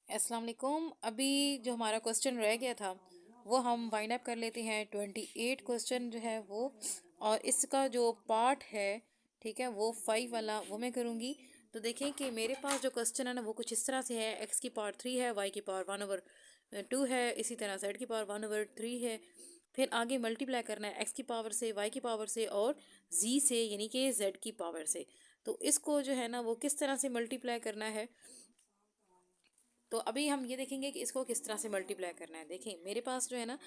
अस्सलाम वालेकुम। अभी जो हमारा क्वेश्चन रह गया था वो हम वाइंड अप कर लेते हैं। 28 क्वेश्चन जो है वो, और इसका जो पार्ट है, ठीक है, वो 5 वाला वो मैं करूँगी। तो देखें कि मेरे पास जो क्वेश्चन है ना वो कुछ इस तरह से है। एक्स की पावर 3 है, वाई की पावर 1/2 है, इसी तरह जेड की पावर 1/3 है। फिर आगे मल्टीप्लाई करना है एक्स की पावर से, वाई की पावर से और जी से, यानी कि जेड की पावर से। तो इसको जो है ना वो किस तरह से मल्टीप्लाई करना है, तो अभी हम ये देखेंगे कि इसको किस तरह से मल्टीप्लाई करना है। देखें मेरे पास जो है ना,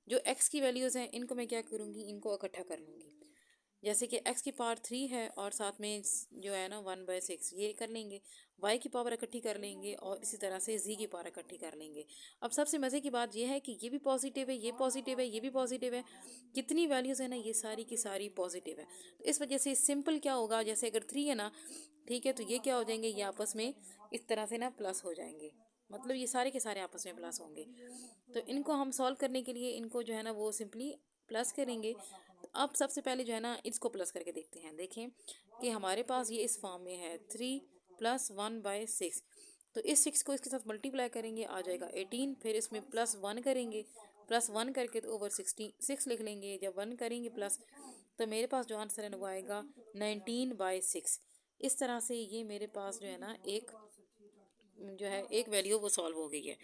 जो x की वैल्यूज़ हैं इनको मैं क्या करूँगी, इनको इकट्ठा कर लूँगी। जैसे कि x की पावर 3 है और साथ में जो है ना 1/6 ये कर लेंगे। y की पावर इकट्ठी कर लेंगे और इसी तरह से z की पावर इकट्ठी कर लेंगे। अब सबसे मज़े की बात यह है कि ये भी पॉजिटिव है, ये पॉजिटिव है, ये भी पॉजिटिव है। कितनी वैल्यूज़ है ना, ये सारी की सारी पॉजिटिव है। तो इस वजह से सिंपल क्या होगा, जैसे अगर 3 है ना, ठीक है, तो ये क्या हो जाएंगे, ये आपस में इस तरह से ना प्लस हो जाएंगे। मतलब ये सारे के सारे आपस में प्लस होंगे। तो इनको हम सॉल्व करने के लिए इनको जो है ना वो सिंपली प्लस करेंगे। तो अब सबसे पहले जो है ना इसको प्लस करके देखते हैं। देखें कि हमारे पास ये इस फॉर्म में है 3 + 1/6। तो इस 6 को इसके साथ मल्टीप्लाई करेंगे, आ जाएगा 18। फिर इसमें +1 करेंगे, +1 करके तो ओवर 6 लिख लेंगे। जब 1 करेंगे प्लस, तो मेरे पास जो आंसर है ना वो आएगा 19/6। इस तरह से ये मेरे पास जो है ना एक वैल्यू वो सॉल्व हो गई है।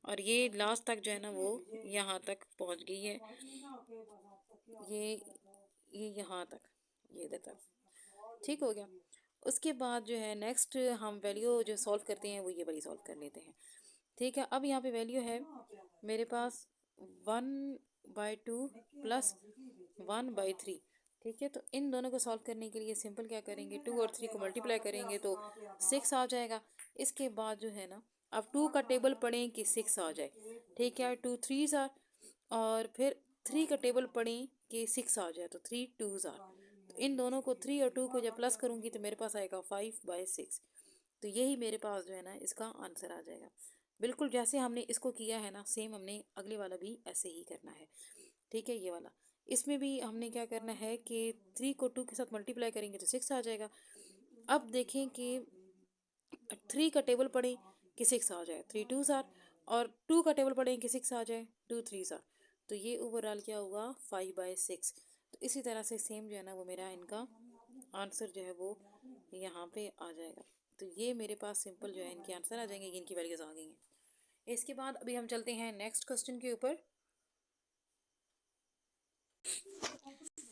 और ये लास्ट तक जो है ना वो यहाँ तक पहुँच गई है। ये ये यहाँ तक, ये इधर तक ठीक हो गया। उसके बाद जो है नेक्स्ट हम वैल्यू जो सॉल्व करते हैं वो ये वाली सॉल्व कर लेते हैं। ठीक है, अब यहाँ पे वैल्यू है मेरे पास 1/2 + 1/3। ठीक है, तो इन दोनों को सॉल्व करने के लिए सिंपल क्या करेंगे, 2 और 3 को मल्टीप्लाई करेंगे तो 6 आ जाएगा। इसके बाद जो है ना, अब 2 का टेबल पढ़ें कि 6 आ जाए। ठीक है, 2 3 ज़ार, और फिर 3 का टेबल पढ़ें कि 6 आ जाए, तो 3 2 ज़ार। तो इन दोनों को 3 और 2 को जब प्लस करूँगी तो मेरे पास आएगा 5/6। तो यही मेरे पास जो है ना इसका आंसर आ जाएगा। बिल्कुल जैसे हमने इसको किया है ना, सेम हमने अगले वाला भी ऐसे ही करना है। ठीक है, ये वाला, इसमें भी हमने क्या करना है कि 3 को 2 के साथ मल्टीप्लाई करेंगे तो 6 आ जाएगा। अब देखें कि 3 का टेबल पढ़ें कि 6 आ जाए, 3 2 ज़ार, और 2 का टेबल पढ़ें कि 6 आ जाए, 2 3 ज़ार। तो ये ओवरऑल क्या हुआ, 5/6। तो इसी तरह से सेम जो है ना वो मेरा इनका आंसर जो है वो यहाँ पे आ जाएगा। तो ये मेरे पास सिंपल जो है इनके आंसर आ जाएंगे, इनकी वैल्यूज आ गई हैं। इसके बाद अभी हम चलते हैं नेक्स्ट क्वेश्चन के ऊपर।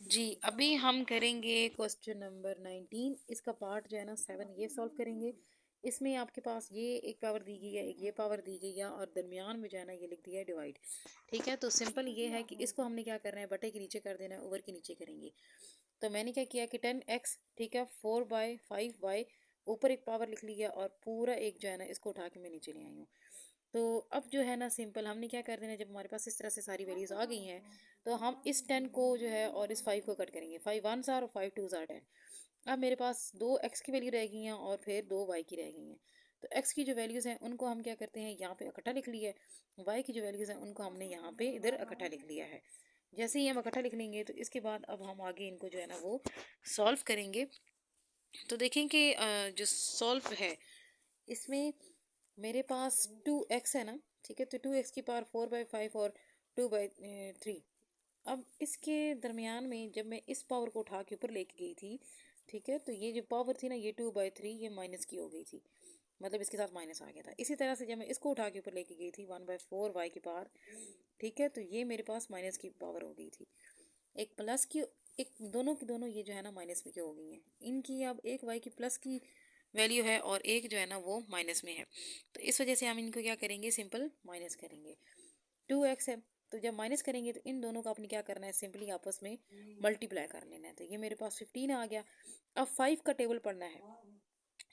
जी, अभी हम करेंगे क्वेश्चन नंबर 19। इसका पार्ट जो है ना 7 ये सॉल्व करेंगे। इसमें आपके पास ये एक पावर दी गई है, एक ये पावर दी गई है, और दरमियान में जो है ना ये लिख दिया है डिवाइड। ठीक है, तो सिंपल ये है कि इसको हमने क्या करना है, बटे के नीचे कर देना है, ओवर के नीचे करेंगे। तो मैंने क्या किया कि 10x, ठीक है, 4/5y, ऊपर एक पावर लिख लिया और पूरा एक जो है ना इसको उठा के मैं नीचे ले आई हूँ। तो अब जो है ना सिंपल हमने क्या कर देना है, जब हमारे पास इस तरह से सारी वैल्यूज़ आ गई हैं तो हम इस 10 को जो है और इस 5 को कट करेंगे। 5 1 ज़ार और 5 2 ज़ार 10। अब मेरे पास 2 x की वैल्यू रह गई हैं और फिर 2 y की रह गई हैं। तो x की जो वैल्यूज़ हैं उनको हम क्या करते हैं, यहाँ पे इकट्ठा लिख लिया है। y की जो वैल्यूज़ हैं उनको हमने यहाँ पे इधर इकट्ठा लिख लिया है। जैसे ही हम इकट्ठा लिख लेंगे तो इसके बाद अब हम आगे इनको जो है ना वो सॉल्व करेंगे। तो देखें कि जो सॉल्व है इसमें मेरे पास 2x है ना, ठीक है, तो 2x की पावर 4/5 और 2/3। अब इसके दरमियान में जब मैं इस पावर को उठा के ऊपर लेके गई थी, ठीक है, तो ये जो पावर थी ना ये 2/3 ये माइनस की हो गई थी, मतलब इसके साथ माइनस आ गया था। इसी तरह से जब मैं इसको उठा के ऊपर लेके गई थी 1/4 वाई की पावर, ठीक है, तो ये मेरे पास माइनस की पावर हो गई थी। एक प्लस की, एक दोनों की दोनों ये जो है ना माइनस में की हो गई हैं इनकी। अब एक वाई की प्लस की वैल्यू है और एक जो है ना वो माइनस में है, तो इस वजह से हम इनको क्या करेंगे, सिंपल माइनस करेंगे। 2x है, तो जब माइनस करेंगे तो इन दोनों का अपने क्या करना है, सिंपली आपस में मल्टीप्लाई कर लेना है। तो ये मेरे पास 15 आ गया। अब 5 का टेबल पढ़ना है,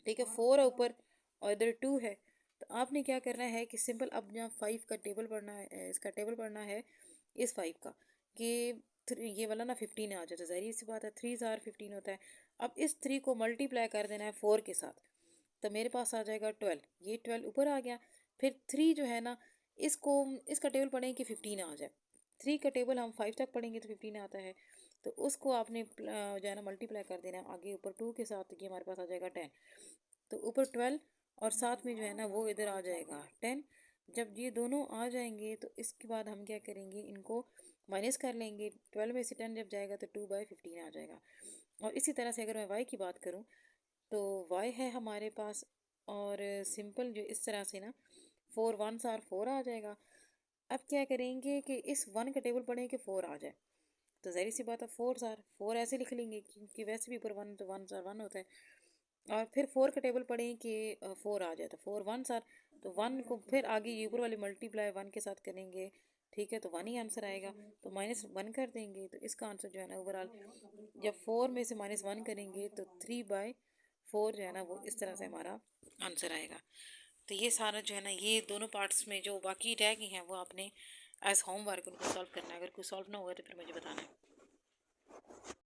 ठीक है, 4 है ऊपर और इधर 2 है। तो आपने क्या करना है कि सिंपल अब जहाँ 5 का टेबल पढ़ना है, इसका टेबल पढ़ना है इस 5 का, कि ये वाला ना 15 आ जाता है, ज़ाहिर सी बात है, 3 ज़ार 15 होता है। अब इस 3 को मल्टीप्लाई कर देना है 4 के साथ, तो मेरे पास आ जाएगा 12। ये 12 ऊपर आ गया। फिर 3 जो है ना इसको, इसका टेबल पढ़ें कि 15 आ जाए। 3 का टेबल हम 5 तक पढ़ेंगे तो 15 आता है, तो उसको आपने जो है ना मल्टीप्लाई कर देना है आगे ऊपर 2 के साथ, तो ये हमारे पास आ जाएगा 10। तो ऊपर 12 और साथ में जो है ना वो इधर आ जाएगा 10। जब ये दोनों आ जाएंगे तो इसके बाद हम क्या करेंगे, इनको माइनस कर लेंगे। 12 में से 10 जब जाएगा तो 2/15 आ जाएगा। और इसी तरह से अगर मैं y की बात करूँ तो y है हमारे पास, और सिंपल जो इस तरह से ना 4 1s आर 4 आ जाएगा। अब क्या करेंगे कि इस 1 का टेबल पढ़ें कि 4 आ जाए, तो ज़ाहिर सी बात है 4 आर 4 ऐसे लिख लेंगे क्योंकि वैसे भी ऊपर 1 तो 1 आर 1 होता है। और फिर 4 का टेबल पढ़ें कि 4 आ जाए, तो 4 1s आर, तो 1 को फिर आगे ये ऊपर वाली मल्टीप्लाई 1 के साथ करेंगे, ठीक है, तो 1 ही आंसर आएगा। तो -1 कर देंगे, तो इसका आंसर जो है ना ओवरऑल जब 4 में से -1 करेंगे तो 3/4 जो है ना वो इस तरह से हमारा आंसर आएगा। तो ये सारा जो है ना ये दोनों पार्ट्स में जो बाकी रह गए हैं वो आपने एज होमवर्क उनको सॉल्व करना है। अगर कोई सॉल्व ना हुआ तो फिर मुझे बताना है।